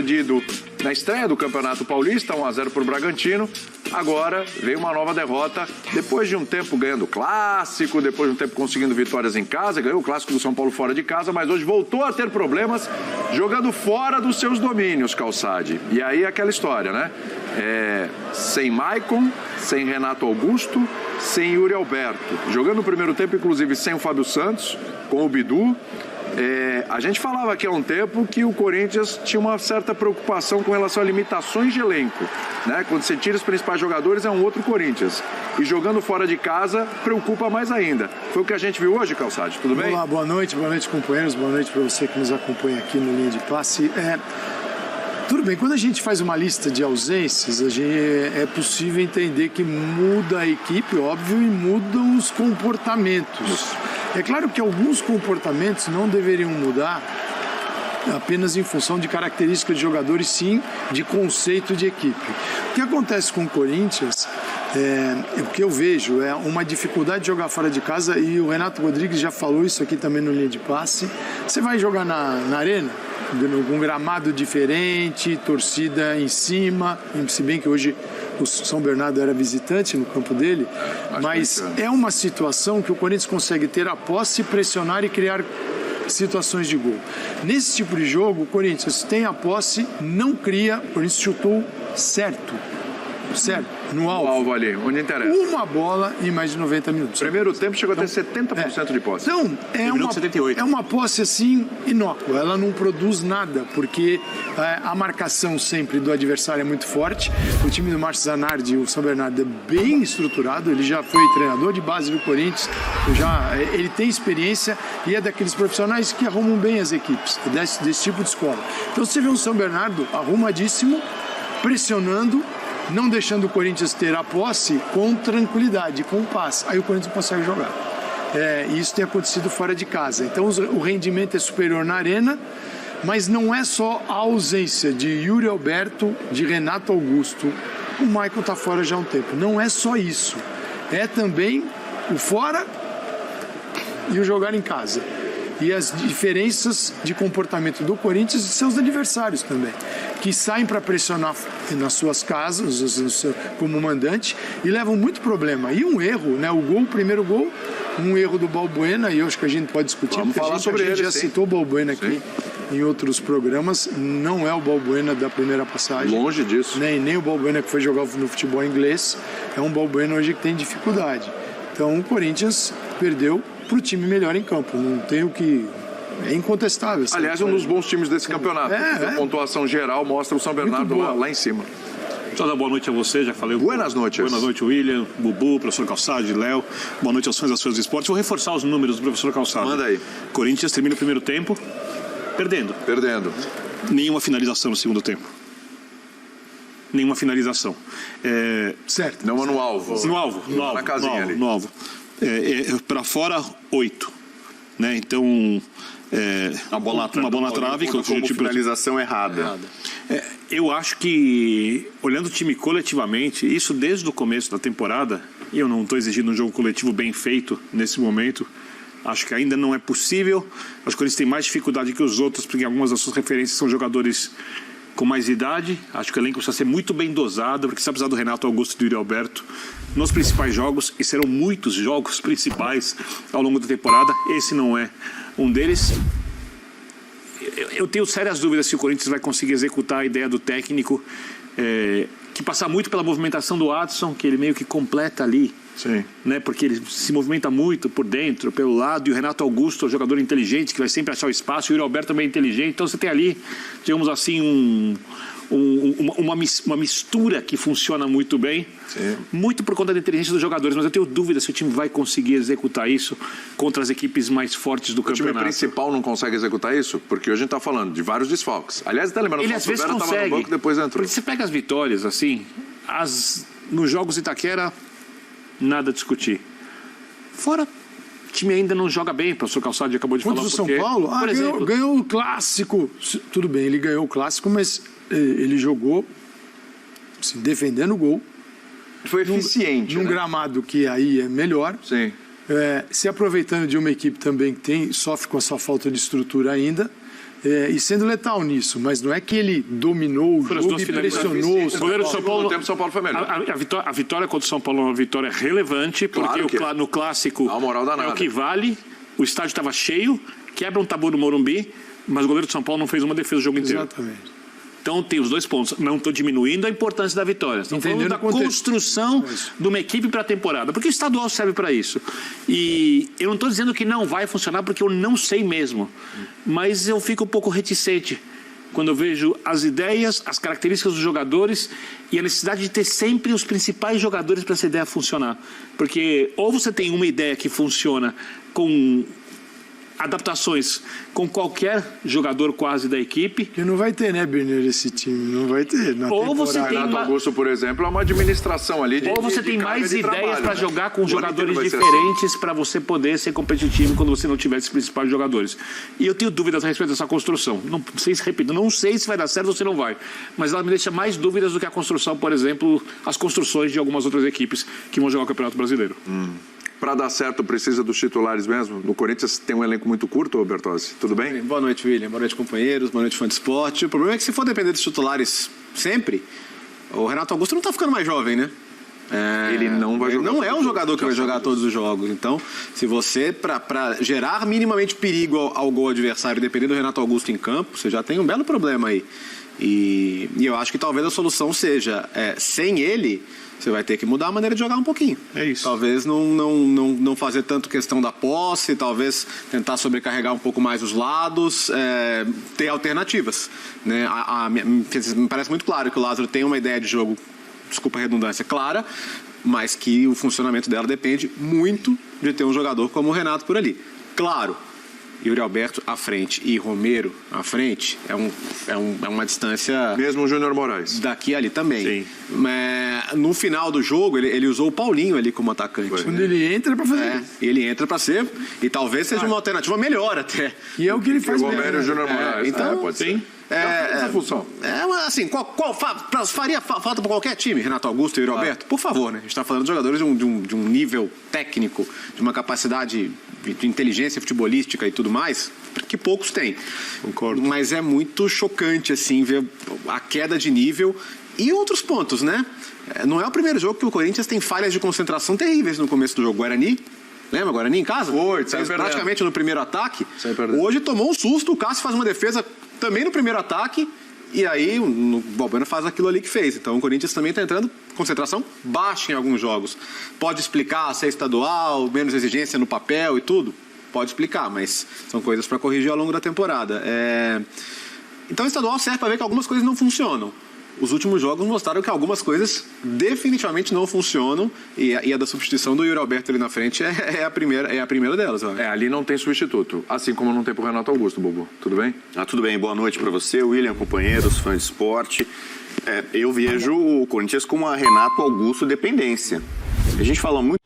perdido na estreia do Campeonato Paulista, 1-0 para o Bragantino. Agora veio uma nova derrota, depois de um tempo ganhando o Clássico, depois de um tempo conseguindo vitórias em casa, ganhou o Clássico do São Paulo fora de casa, mas hoje voltou a ter problemas jogando fora dos seus domínios, Calçade. E aí aquela história, né? Sem Maicon, sem Renato Augusto, sem Yuri Alberto. Jogando no primeiro tempo, inclusive, sem o Fábio Santos, com o Bidu. A gente falava aqui há um tempo que o Corinthians tinha uma certa preocupação com relação a limitações de elenco, né? Quando você tira os principais jogadores, é um outro Corinthians. E jogando fora de casa, preocupa mais ainda. Foi o que a gente viu hoje, Calçade, tudo bem? Olá, boa noite, companheiros, boa noite para você que nos acompanha aqui no Linha de Passe. Tudo bem, quando a gente faz uma lista de ausências, é possível entender que muda a equipe, óbvio, e mudam os comportamentos. É claro que alguns comportamentos não deveriam mudar apenas em função de características de jogadores, sim, de conceito de equipe. O que acontece com o Corinthians, o que eu vejo é uma dificuldade de jogar fora de casa, e o Renato Rodrigues já falou isso aqui também no Linha de Passe. Você vai jogar na arena, com um gramado diferente, torcida em cima, se bem que hoje o São Bernardo era visitante no campo dele, mas é uma situação que o Corinthians consegue ter a posse, pressionar e criar situações de gol. Nesse tipo de jogo, o Corinthians tem a posse, não cria, o Corinthians chutou certo, no alvo. No alvo ali, onde interessa. Uma bola em mais de 90 minutos. Primeiro tempo chegou a ter 70% de posse. Então, é uma posse assim inócua, ela não produz nada, porque a marcação sempre do adversário é muito forte. O time do Márcio Zanardi, o São Bernardo, é bem estruturado, ele já foi treinador de base do Corinthians, ele tem experiência e é daqueles profissionais que arrumam bem as equipes, desse tipo de escola. Então você vê o São Bernardo arrumadíssimo, pressionando, não deixando o Corinthians ter a posse com tranquilidade, com paz. Aí o Corinthians consegue jogar. E isso tem acontecido fora de casa. Então o rendimento é superior na arena, mas não é só a ausência de Yuri Alberto, de Renato Augusto. O Maicon está fora já há um tempo. Não é só isso. É também o fora e o jogar em casa. E as diferenças de comportamento do Corinthians e seus adversários também, que saem para pressionar nas suas casas, como mandante, e levam muito problema. E um erro, né? O primeiro gol, um erro do Balbuena, e eu acho que a gente pode discutir, vamos falar sobre ele, já citou o Balbuena aqui em outros programas, não é o Balbuena da primeira passagem. Longe disso. Nem o Balbuena que foi jogar no futebol inglês, é um Balbuena hoje que tem dificuldade. Então o Corinthians perdeu para o time melhor em campo, não tem o que... É incontestável. Aliás, é um dos bons times desse campeonato. A pontuação geral mostra o São Bernardo lá em cima. Só dar boa noite a você, já falei. Buenas noites. Boa noite, William, Bubu, professor Calçade, Léo. Boa noite aos fãs das Fãs do Esporte. Vou reforçar os números do professor Calçade. Manda aí. Corinthians termina o primeiro tempo perdendo. Nenhuma finalização no segundo tempo. Nenhuma finalização. Certo. Não no alvo. No alvo. Na casinha ali. No alvo. Para fora, 8. Né? Então... uma bola na trave como finalização errada. Eu acho que, olhando o time coletivamente, isso desde o começo da temporada, e eu não estou exigindo um jogo coletivo bem feito nesse momento, acho que ainda não é possível. Acho que eles têm mais dificuldade que os outros, porque algumas das suas referências são jogadores com mais idade. Acho que o elenco precisa ser muito bem dosado, porque você precisa do Renato Augusto e do Yuri Alberto nos principais jogos, e serão muitos jogos principais ao longo da temporada. Esse não é um deles. Eu tenho sérias dúvidas se o Corinthians vai conseguir executar a ideia do técnico, que passa muito pela movimentação do Adson, que ele meio que completa ali. Sim. Né, porque ele se movimenta muito por dentro, pelo lado, e o Renato Augusto é um jogador inteligente, que vai sempre achar o espaço, e o Yuri Alberto também é inteligente. Então você tem ali, digamos assim, uma mistura que funciona muito bem. Sim. Muito por conta da inteligência dos jogadores, mas eu tenho dúvida se o time vai conseguir executar isso contra as equipes mais fortes do campeonato. O time principal não consegue executar isso? Porque hoje a gente está falando de vários desfalques. Aliás, está lembrando que o Silveira estava no banco, depois entrou. Porque você pega as vitórias, assim, nos jogos Itaquera, nada a discutir. Fora, o time ainda não joga bem, o professor Calçade acabou de falar. Contra o São Paulo? Ganhou o Clássico. Tudo bem, ele ganhou o Clássico, mas ele jogou assim, defendendo o gol. Foi eficiente. Num gramado que aí é melhor. Sim. Se aproveitando de uma equipe também que sofre com essa falta de estrutura ainda. e sendo letal nisso, mas não é que ele dominou o jogo e pressionou. O goleiro do São Paulo, tempo, São Paulo foi melhor. A vitória contra o São Paulo é uma vitória relevante, porque Claro no clássico Dá uma moral é danada. o que vale, o estádio estava cheio, quebra um tabu no Morumbi, mas o goleiro do São Paulo não fez uma defesa o jogo inteiro. Exatamente. Então tem os dois pontos. Não estou diminuindo a importância da vitória. Estamos falando da construção de uma equipe para a temporada. Porque o estadual serve para isso. E eu não estou dizendo que não vai funcionar, porque eu não sei mesmo. Mas eu fico um pouco reticente quando eu vejo as ideias, as características dos jogadores e a necessidade de ter sempre os principais jogadores para essa ideia funcionar. Porque ou você tem uma ideia que funciona com adaptações com qualquer jogador quase da equipe. Que não vai ter, né, Birner, esse time? Não vai ter. Ou você tem Renato Augusto, por exemplo, é uma administração ali de Ou você de tem carga mais de ideias trabalho, para né? jogar com O ano jogadores inteiro vai ser diferentes para você poder ser competitivo quando você não tiver esses principais jogadores. E eu tenho dúvidas a respeito dessa construção. Não sei se, repito, não sei se vai dar certo ou se não vai. Mas ela me deixa mais dúvidas do que a construção, por exemplo, as construções de algumas outras equipes que vão jogar o Campeonato Brasileiro. Para dar certo, precisa dos titulares mesmo? No Corinthians tem um elenco muito curto, Bertozzi. Tudo bem? Boa noite, William. Boa noite, companheiros. Boa noite, fã de esporte. O problema é que se for depender dos titulares sempre, o Renato Augusto não está ficando mais jovem, né? Ele não vai jogar. Não é um jogador que vai jogar todos os jogos. Então, se você, para gerar minimamente perigo ao gol adversário, dependendo do Renato Augusto em campo, você já tem um belo problema aí. E eu acho que talvez a solução seja, sem ele, você vai ter que mudar a maneira de jogar um pouquinho. É isso. Talvez não fazer tanto questão da posse, talvez tentar sobrecarregar um pouco mais os lados, ter alternativas. Né? Me parece muito claro que o Lázaro tem uma ideia de jogo, desculpa a redundância, clara, mas que o funcionamento dela depende muito de ter um jogador como o Renato por ali. Claro, Yuri Alberto à frente e Romero à frente é uma distância... Mesmo o Júnior Moraes. Daqui e ali também. Sim. No final do jogo, ele usou o Paulinho ali como atacante. Quando ele entra para fazer. Ele entra para ser, e talvez seja uma alternativa melhor até. E é o que ele faz O Romero e o mesmo. Júnior Moraes. então, pode ser. sim. Essa função. Assim, faria falta para qualquer time, Renato Augusto e Yuri Alberto? Por favor, né? A gente está falando de jogadores de um nível técnico, de uma capacidade de inteligência futebolística e tudo mais, que poucos têm. Concordo. Mas é muito chocante, assim, ver a queda de nível e outros pontos, né? Não é o primeiro jogo que o Corinthians tem falhas de concentração terríveis no começo do jogo. Guarani, lembra? Guarani em casa? Foi, fez praticamente no primeiro ataque. Saiu perdendo. Hoje tomou um susto, o Cássio faz uma defesa também no primeiro ataque, e aí o Balbuena faz aquilo ali que fez. Então o Corinthians também está entrando concentração baixa em alguns jogos. Pode explicar ser estadual, menos exigência no papel e tudo? Pode explicar, mas são coisas para corrigir ao longo da temporada. Então o estadual serve para ver que algumas coisas não funcionam. Os últimos jogos mostraram que algumas coisas definitivamente não funcionam, e a da substituição do Yuri Alberto ali na frente é a primeira delas. Eu acho. Ali não tem substituto, assim como não tem pro Renato Augusto, Bobo. Tudo bem? Tudo bem, boa noite para você, William, companheiros, fãs de esporte. Eu vejo o Corinthians com uma Renato Augusto dependência. A gente fala muito